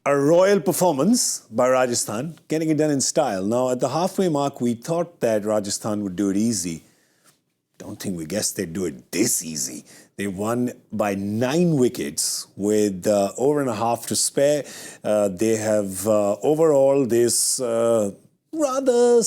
A royal performance by Rajasthan, getting it done in style. Now, at the halfway mark, we thought that Rajasthan would do it easy. Don't think we guessed they'd do it this easy. They won by 9 wickets with over and a half to spare. They have overall this rather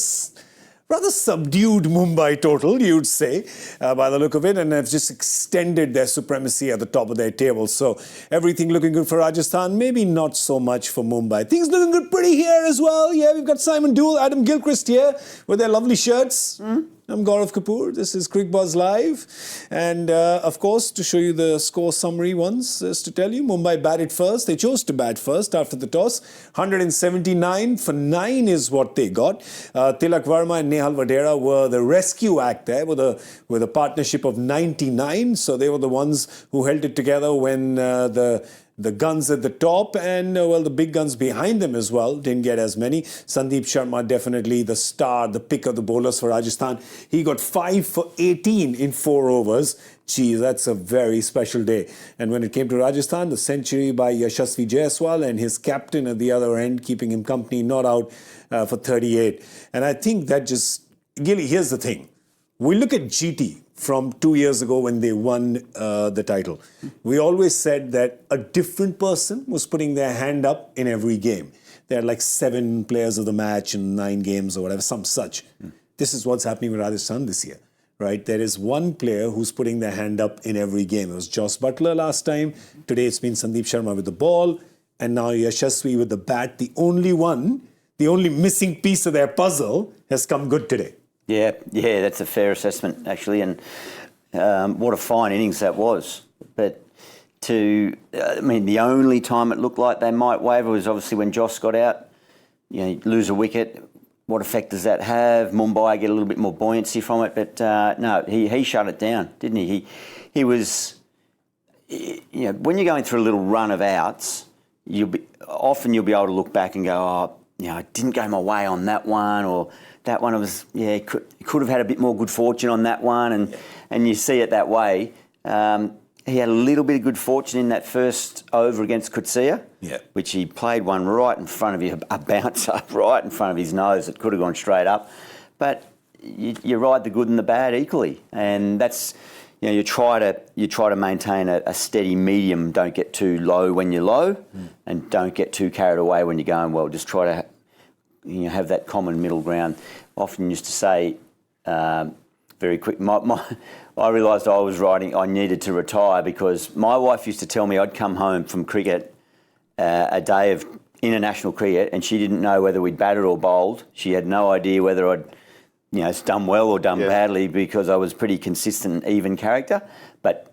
subdued Mumbai total, you'd say, by the look of it, and have just extended their supremacy at the top of their table. So everything looking good for Rajasthan, maybe not so much for Mumbai. Things looking good pretty here as well. Yeah, we've got Simon Dewell, Adam Gilchrist here with their lovely shirts. I'm Gaurav Kapoor. This is Cricket Buzz Live. And of course, to show you the score summary once, is to tell you, Mumbai batted first. They chose to bat first after the toss. 179 for 9 is what they got. Tilak Verma and Nehal Vadera were the rescue act there with a partnership of 99. So they were the ones who held it together when the guns at the top and, the big guns behind them as well didn't get as many. Sandeep Sharma, definitely the star, the pick of the bowlers for Rajasthan. He got 5 for 18 in 4 overs. Gee, that's a very special day. And when it came to Rajasthan, the century by Yashasvi Jaiswal and his captain at the other end, keeping him company, not out for 38. And I think that just... Gilly, here's the thing. We look at GT from 2 years ago when they won the title. We always said that a different person was putting their hand up in every game. They had like 7 players of the match in 9 games or whatever, some such. This is what's happening with Rajasthan this year, right? There is one player who's putting their hand up in every game. It was Joss Butler last time. Today it's been Sandeep Sharma with the ball. And now Yashasvi with the bat. The only missing piece of their puzzle has come good today. Yeah, that's a fair assessment, actually, and what a fine innings that was. But the only time it looked like they might waver was obviously when Joss got out. You know, you lose a wicket. What effect does that have? Mumbai get a little bit more buoyancy from it, but no, he shut it down, didn't he? He was, when you're going through a little run of outs, you'll be able to look back and go, I didn't go my way on that one, or that one was, could have had a bit more good fortune on that one, and you see it that way. He had a little bit of good fortune in that first over against Coetzee, which he played one right in front of you, a bouncer right in front of his nose that could have gone straight up. But you ride the good and the bad equally, and that's you try to maintain a steady medium. Don't get too low when you're low, and don't get too carried away when you're going well. Just try to have that common middle ground. Often used to say very quick. I realised I needed to retire because my wife used to tell me I'd come home from cricket, a day of international cricket, and she didn't know whether we'd batted or bowled. She had no idea whether I'd done well or done badly because I was pretty consistent, even character. But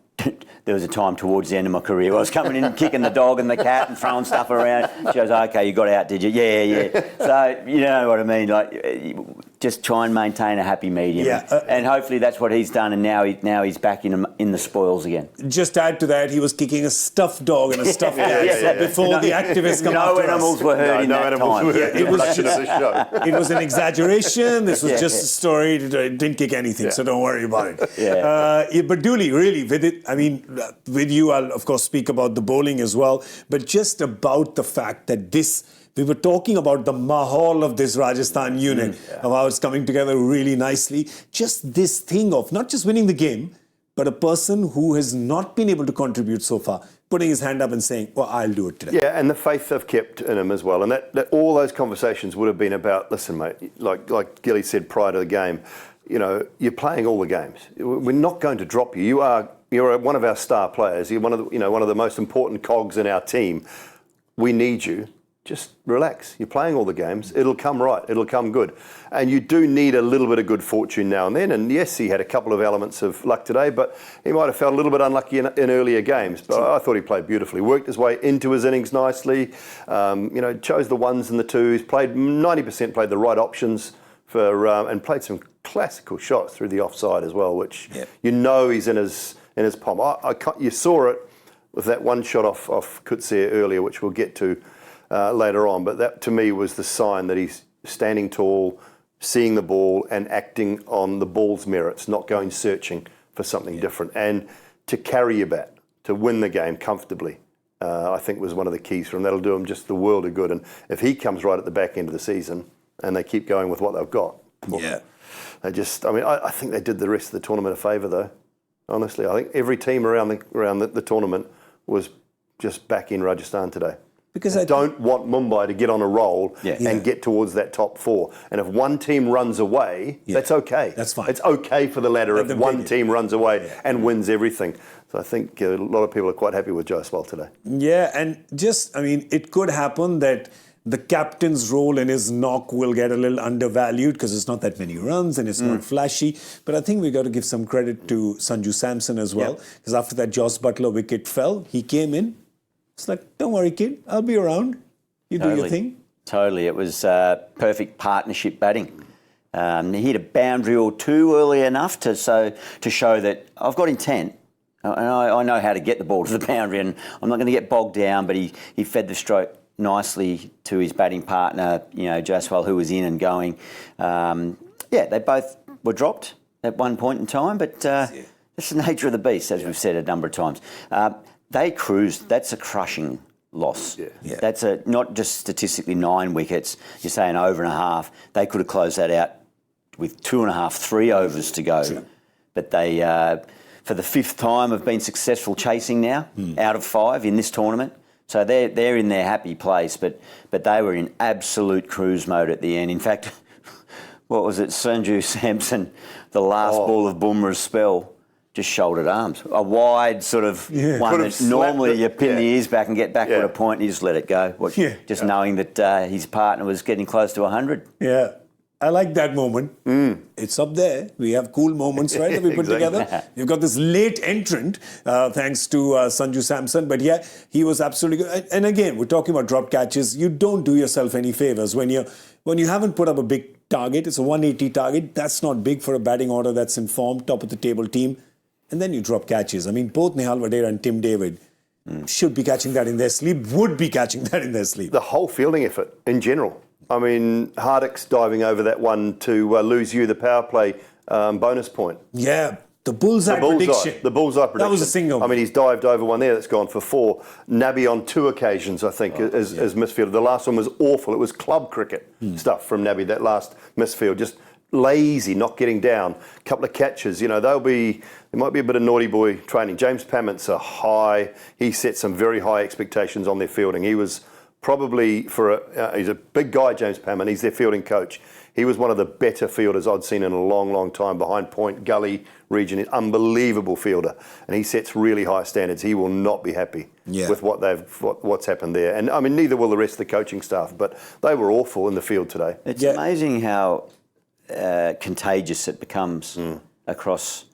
there was a time towards the end of my career where I was coming in and kicking the dog and the cat and throwing stuff around. She goes, "Okay, you got out, did you?" Yeah. So you know what I mean. Like, just try and maintain a happy medium, and hopefully that's what he's done. And now he's back in the spoils again. Just add to that, he was kicking a stuffed dog and a stuffed cat before the activists come after us. No animals were hurt in that time. It was an exaggeration. This was just a story. It didn't kick anything, so don't worry about it. But Dooley, really, with it, with you, I'll of course speak about the bowling as well, but just about the fact that we were talking about the mahal of this Rajasthan unit, of how it's coming together really nicely. Just this thing of not just winning the game, but a person who has not been able to contribute so far, putting his hand up and saying, well, I'll do it today. Yeah, and the faith they've kept in him as well. And that all those conversations would have been about, listen, mate, like Gilly said prior to the game, you're playing all the games. We're not going to drop you. You're one of our star players. You're one of the most important cogs in our team. We need you. Just relax. You're playing all the games. It'll come right. It'll come good. And you do need a little bit of good fortune now and then. And yes, he had a couple of elements of luck today, but he might have felt a little bit unlucky in earlier games. But I thought he played beautifully. Worked his way into his innings nicely. Chose the ones and the twos. Played 90%. Played the right options and played some classical shots through the offside as well, which he's in his palm. You saw it with that one shot off Coetzee earlier, which we'll get to later on. But that, to me, was the sign that he's standing tall, seeing the ball and acting on the ball's merits, not going searching for something different. And to carry your bat, to win the game comfortably, I think was one of the keys for him. That'll do him just the world of good. And if he comes right at the back end of the season and they keep going with what they've got, Yeah. I think they did the rest of the tournament a favour though. Honestly, I think every team around the tournament was just back in Rajasthan today. Because I I don't want Mumbai to get on a roll Yeah. and get towards that top 4. And if one team runs away, that's okay. That's fine. It's okay for the ladder Let if them one take it. team runs away and wins everything. So I think a lot of people are quite happy with Jaiswal today. Yeah, and it could happen that the captain's role in his knock will get a little undervalued because it's not that many runs and it's not flashy. But I think we got to give some credit to Sanju Samson as well, because after that Joss Butler wicket fell, he came in. It's like, don't worry, kid, I'll be around. You do your thing. Totally. It was perfect partnership batting. He hit a boundary or two early enough to show that I've got intent. And I know how to get the ball to the boundary, and I'm not going to get bogged down. But he fed the stroke nicely to his batting partner, Jaiswal, who was in and going. They both were dropped at one point in time, but that's the nature of the beast, as we've said a number of times. They cruised. That's a crushing loss. Yeah. That's not just statistically 9 wickets. You're saying over and a half. They could have closed that out with 2.5, 3 overs to go. True. But they, for the 5th time, have been successful chasing now out of 5 in this tournament. So they're in their happy place. But they were in absolute cruise mode at the end. In fact, what was it? Sanju Samson, the last ball of Bumrah's spell, just shouldered arms. A wide sort of one that normally you pin the ears back and get backward a point and you just let it go. Knowing that his partner was getting close to 100. Yeah. I like that moment. It's up there. We have cool moments, right, that we put together. You've got this late entrant, thanks to Sanju Samson. But yeah, he was absolutely good. And again, we're talking about drop catches. You don't do yourself any favours when you haven't put up a big target. It's a 180 target. That's not big for a batting order that's in form, top of the table team. And then you drop catches. I mean, both Nihal Vadera and Tim David should be catching that in their sleep, would be catching that in their sleep. The whole fielding effort in general. I mean, Hardick's diving over that one to lose you the power play bonus point. Yeah, the bullseye prediction. The bullseye prediction. That was a single. I mean, he's dived over one there that's gone for 4. Nabby on 2 occasions, I think, as misfielder. The last one was awful. It was club cricket stuff from Nabby, that last misfield. Just lazy, not getting down. A couple of catches, there might be a bit of naughty boy training. James Pammint's he set some very high expectations on their fielding. He was probably he's a big guy, James Pammint. He's their fielding coach. He was one of the better fielders I'd seen in a long, long time behind point, gully region. Unbelievable fielder, and he sets really high standards. He will not be happy with what's happened there. And I mean, neither will the rest of the coaching staff. But they were awful in the field today. It's amazing how contagious it becomes across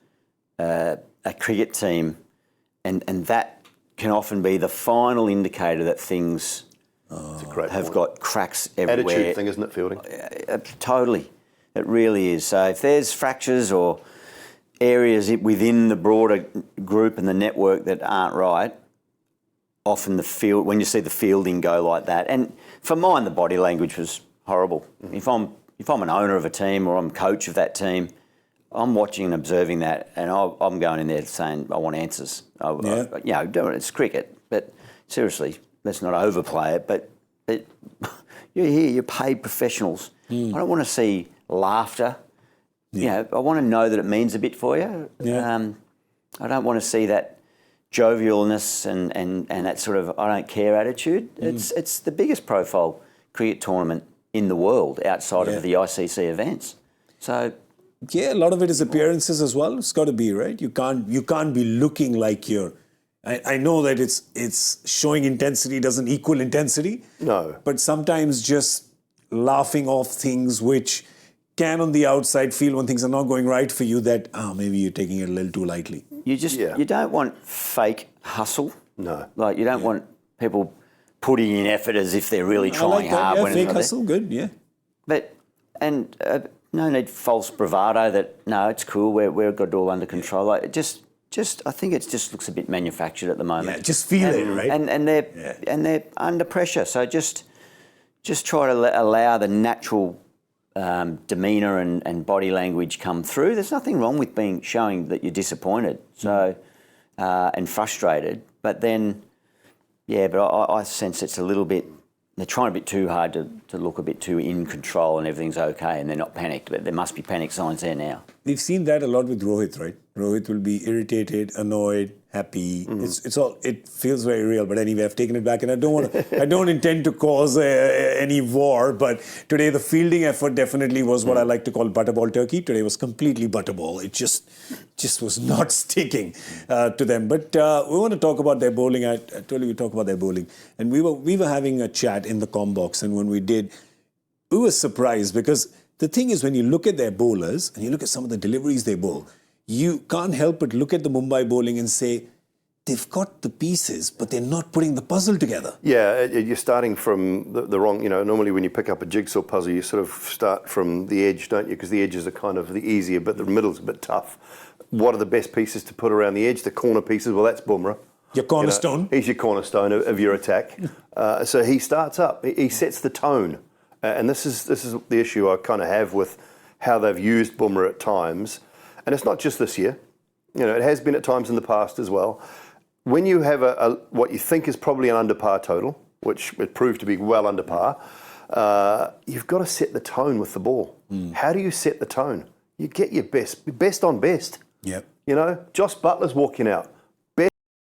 a cricket team, and that can often be the final indicator that things have got cracks everywhere. Attitude thing, isn't it, fielding? Totally. It really is. So if there's fractures or areas within the broader group and the network that aren't right, often when you see the fielding go like that, and for mine, the body language was horrible. If I'm an owner of a team or I'm coach of that team, I'm watching and observing that, and I'm going in there saying, I want answers. It's cricket, but seriously, let's not overplay it. But you're here, you're paid professionals. I don't want to see laughter. I want to know that it means a bit for you. I don't want to see that jovialness and that sort of I don't care attitude. It's the biggest profile cricket tournament in the world outside of the ICC events. So a lot of it is appearances as well. It's got to be, right? You can't be looking like you're. I know that it's showing intensity doesn't equal intensity. No. But sometimes just laughing off things which can on the outside feel when things are not going right for you that maybe you're taking it a little too lightly. You don't want fake hustle. No. Like you don't want people putting in effort as if they're really trying hard. Yeah, fake hustle, good, yeah. But no need false bravado that no, it's cool. We've got it all under control. Like I think it just looks a bit manufactured at the moment. Yeah, just feel it, right? And they're under pressure. So just try to allow the natural demeanour and body language come through. There's nothing wrong with showing that you're disappointed, and frustrated. But then Yeah, but I sense it's a little bit. They're trying a bit too hard to look a bit too in control and everything's okay and they're not panicked, but there must be panic signs there now. We've seen that a lot with Rohit, right? Rohit will be irritated, annoyed, happy. It's all. It feels very real. But anyway, I've taken it back, and I don't intend to cause any war. But today, the fielding effort definitely was what I like to call butterball turkey. Today was completely butterball. It just was not sticking to them. But we want to talk about their bowling. I told you we talk about their bowling, and we were having a chat in the comm box, and when we did, we were surprised because the thing is, when you look at their bowlers and you look at some of the deliveries they bowl, you can't help but look at the Mumbai bowling and say, they've got the pieces, but they're not putting the puzzle together. Yeah, you're starting from the wrong, normally when you pick up a jigsaw puzzle, you sort of start from the edge, don't you? Because the edges are kind of the easier, but the middle's a bit tough. What are the best pieces to put around the edge? The corner pieces, well, that's Bumrah. Your cornerstone. He's your cornerstone of your attack. So he starts up, he sets the tone. And this is the issue I kind of have with how they've used Bumrah at times. And it's not just this year. It has been at times in the past as well. When you have what you think is probably an under par total, which it proved to be well under par, you've got to set the tone with the ball. How do you set the tone? You get your best on best. Yep. Josh Butler's walking out.